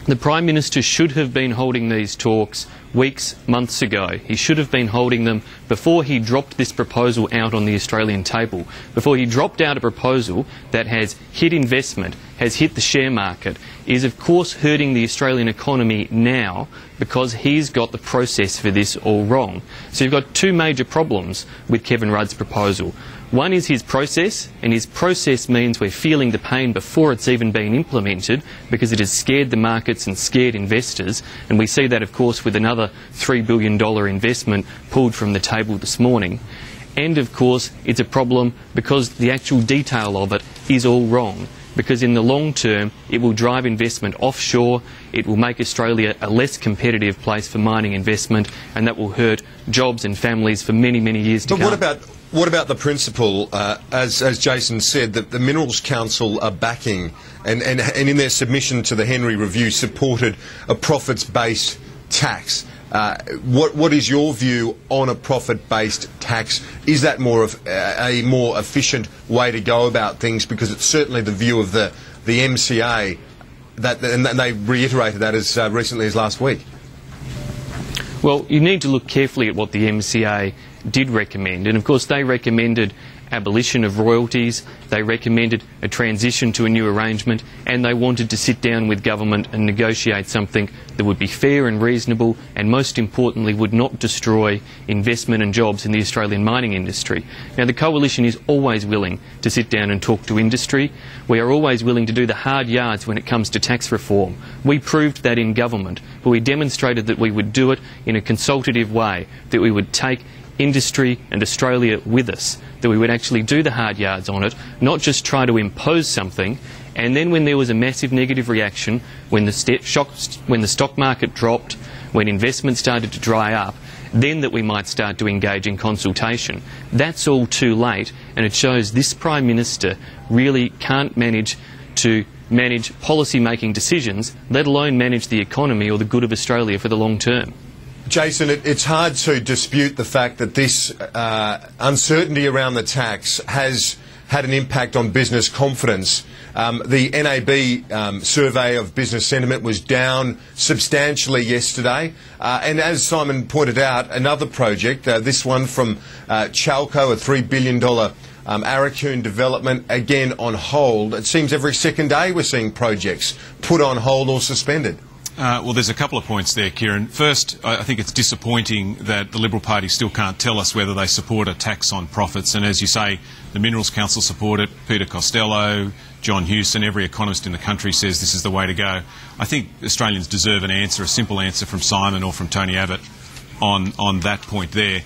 The Prime Minister should have been holding these talks weeks, months ago. He should have been holding them before he dropped this proposal out on the Australian table, before he dropped out a proposal that has hit investment, has hit the share market, is of course hurting the Australian economy now because he's got the process for this all wrong. So you've got two major problems with Kevin Rudd's proposal. One is his process, and his process means we're feeling the pain before it's even been implemented because it has scared the markets and scared investors, and we see that of course with another $3 billion investment pulled from the table this morning. And of course it's a problem because the actual detail of it is all wrong, because in the long term it will drive investment offshore, it will make Australia a less competitive place for mining investment, and that will hurt jobs and families for many, many years to come. But what about the principle, as Jason said, that the Minerals Council are backing and in their submission to the Henry Review supported a profits-based tax? What is your view on a profit-based tax? Is that more of a more efficient way to go about things? Because it's certainly the view of the MCA, and they reiterated that as recently as last week. Well, you need to look carefully at what the MCA did recommend, and of course they recommended abolition of royalties, they recommended a transition to a new arrangement, and they wanted to sit down with government and negotiate something that would be fair and reasonable, and most importantly would not destroy investment and jobs in the Australian mining industry. Now the Coalition is always willing to sit down and talk to industry. We are always willing to do the hard yards when it comes to tax reform. We proved that in government, but we demonstrated that we would do it in a consultative way, that we would take industry and Australia with us, that we would actually do the hard yards on it, not just try to impose something, and then when there was a massive negative reaction, when the stock market dropped, when investment started to dry up, then that we might start to engage in consultation. That's all too late, and it shows this Prime Minister really can't manage policy-making decisions, let alone manage the economy or the good of Australia for the long term. Jason, it's hard to dispute the fact that this uncertainty around the tax has had an impact on business confidence. The NAB survey of business sentiment was down substantially yesterday. And as Simon pointed out, another project, this one from Chalco, a $3 billion Arakoon development, again on hold. It seems every second day we're seeing projects put on hold or suspended. Well, there's a couple of points there, Kieran. First, I think it's disappointing that the Liberal Party still can't tell us whether they support a tax on profits. And as you say, the Minerals Council support it. Peter Costello, John Hewson, every economist in the country says this is the way to go. I think Australians deserve an answer, a simple answer from Simon or from Tony Abbott on that point there.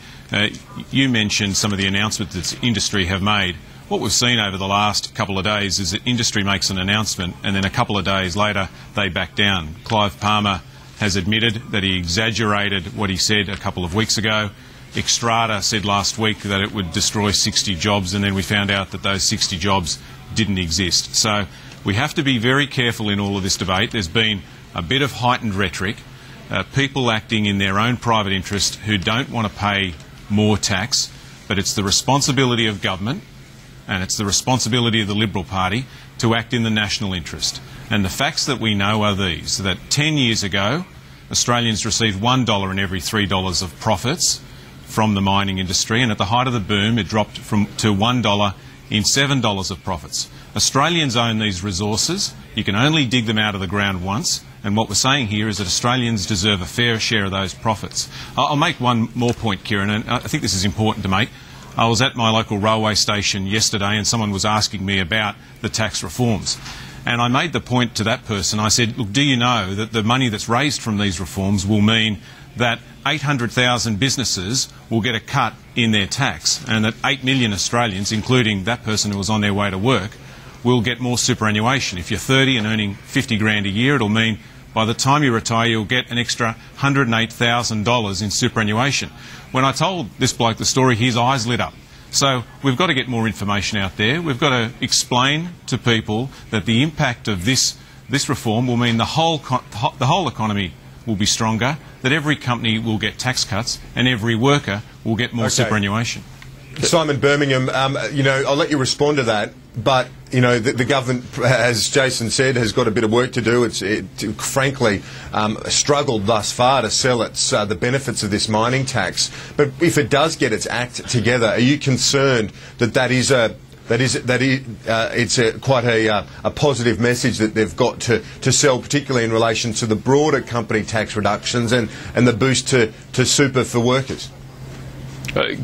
You mentioned some of the announcements that industry have made. What we've seen over the last couple of days is that industry makes an announcement and then a couple of days later they back down. Clive Palmer has admitted that he exaggerated what he said a couple of weeks ago. Xstrata said last week that it would destroy 60 jobs, and then we found out that those 60 jobs didn't exist. So we have to be very careful in all of this debate. There's been a bit of heightened rhetoric, people acting in their own private interest who don't want to pay more tax, but it's the responsibility of government and it's the responsibility of the Liberal Party to act in the national interest. And the facts that we know are these, that 10 years ago, Australians received $1 in every $3 of profits from the mining industry, and at the height of the boom it dropped to $1 in $7 of profits. Australians own these resources. You can only dig them out of the ground once, and what we're saying here is that Australians deserve a fair share of those profits. I'll make one more point, Kieran, and I think this is important to make. I was at my local railway station yesterday and someone was asking me about the tax reforms. And I made the point to that person, I said, look, do you know that the money that's raised from these reforms will mean that 800,000 businesses will get a cut in their tax, and that 8 million Australians, including that person who was on their way to work, will get more superannuation. If you're 30 and earning 50 grand a year, it'll mean by the time you retire you'll get an extra $108,000 in superannuation. When I told this bloke the story, his eyes lit up. So we've got to get more information out there. We've got to explain to people that the impact of this reform will mean the whole economy will be stronger, that every company will get tax cuts and every worker will get more superannuation. Simon, Birmingham, you know, I'll let you respond to that. But you know, the government, as Jason said, has got a bit of work to do. It frankly struggled thus far to sell the benefits of this mining tax. But if it does get its act together, are you concerned that it's quite a positive message that they've got to sell, particularly in relation to the broader company tax reductions and the boost to super for workers?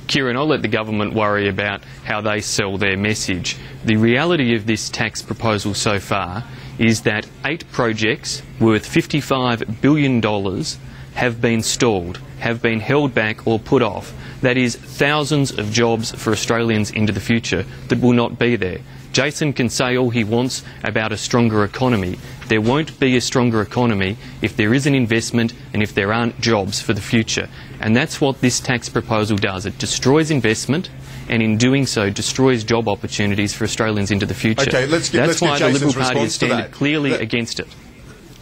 Kieran, I'll let the government worry about how they sell their message. The reality of this tax proposal so far is that 8 projects worth $55 billion have been stalled, have been held back or put off. That is thousands of jobs for Australians into the future that will not be there. Jason can say all he wants about a stronger economy. There won't be a stronger economy if there isn't investment and if there aren't jobs for the future. And that's what this tax proposal does. It destroys investment and in doing so destroys job opportunities for Australians into the future. Okay, that's why the Liberal Party has to standed clearly against it.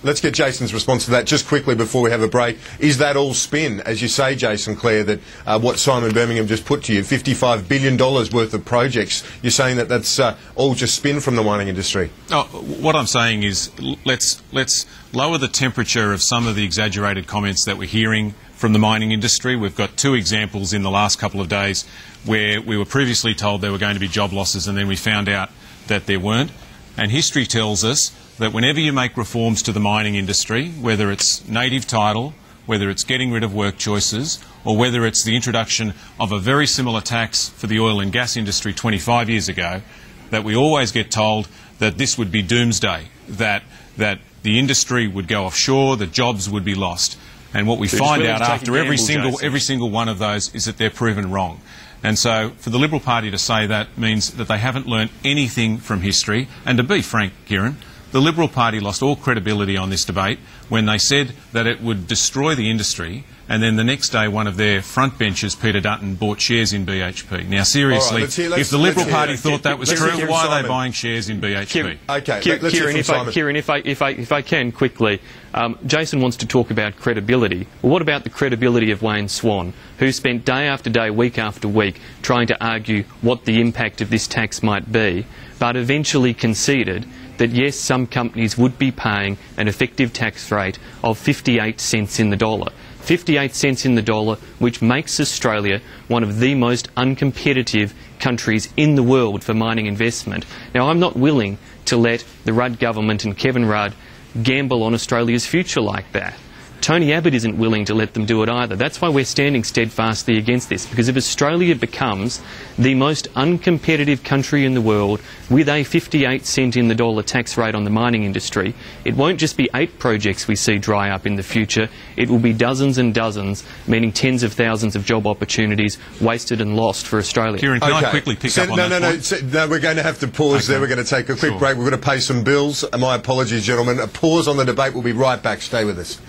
Let's get Jason's response to that just quickly before we have a break. Is that all spin, as you say, Jason, Clare, that what Simon Birmingham just put to you, $55 billion worth of projects, you're saying that that's all just spin from the mining industry? Oh, what I'm saying is let's lower the temperature of some of the exaggerated comments that we're hearing from the mining industry. We've got 2 examples in the last couple of days where we were previously told there were going to be job losses and then we found out that there weren't. And history tells us that whenever you make reforms to the mining industry, whether it's native title, whether it's getting rid of work choices, or whether it's the introduction of a very similar tax for the oil and gas industry 25 years ago, that we always get told that this would be doomsday, that the industry would go offshore, that jobs would be lost. And what we find out after every single one of those is that they're proven wrong. And so for the Liberal Party to say that means that they haven't learnt anything from history. And to be frank, Kieran, the Liberal Party lost all credibility on this debate when they said that it would destroy the industry, and then the next day one of their front benchers, Peter Dutton, bought shares in BHP. Now, seriously, if the Liberal Party thought that was true, why are they buying shares in BHP? Kieran, if I can quickly, Jason wants to talk about credibility. Well, what about the credibility of Wayne Swan, who spent day after day, week after week, trying to argue what the impact of this tax might be, but eventually conceded that yes, some companies would be paying an effective tax rate of 58 cents in the dollar. 58 cents in the dollar, which makes Australia one of the most uncompetitive countries in the world for mining investment. Now, I'm not willing to let the Rudd government and Kevin Rudd gamble on Australia's future like that. Tony Abbott isn't willing to let them do it either. That's why we're standing steadfastly against this, because if Australia becomes the most uncompetitive country in the world with a 58 cent in the dollar tax rate on the mining industry, it won't just be 8 projects we see dry up in the future, it will be dozens and dozens, meaning tens of thousands of job opportunities wasted and lost for Australia. Kieran, can I quickly pick up on that point? No, we're going to have to pause there. We're going to take a quick break. We're going to pay some bills. My apologies, gentlemen. A pause on the debate. We'll be right back. Stay with us.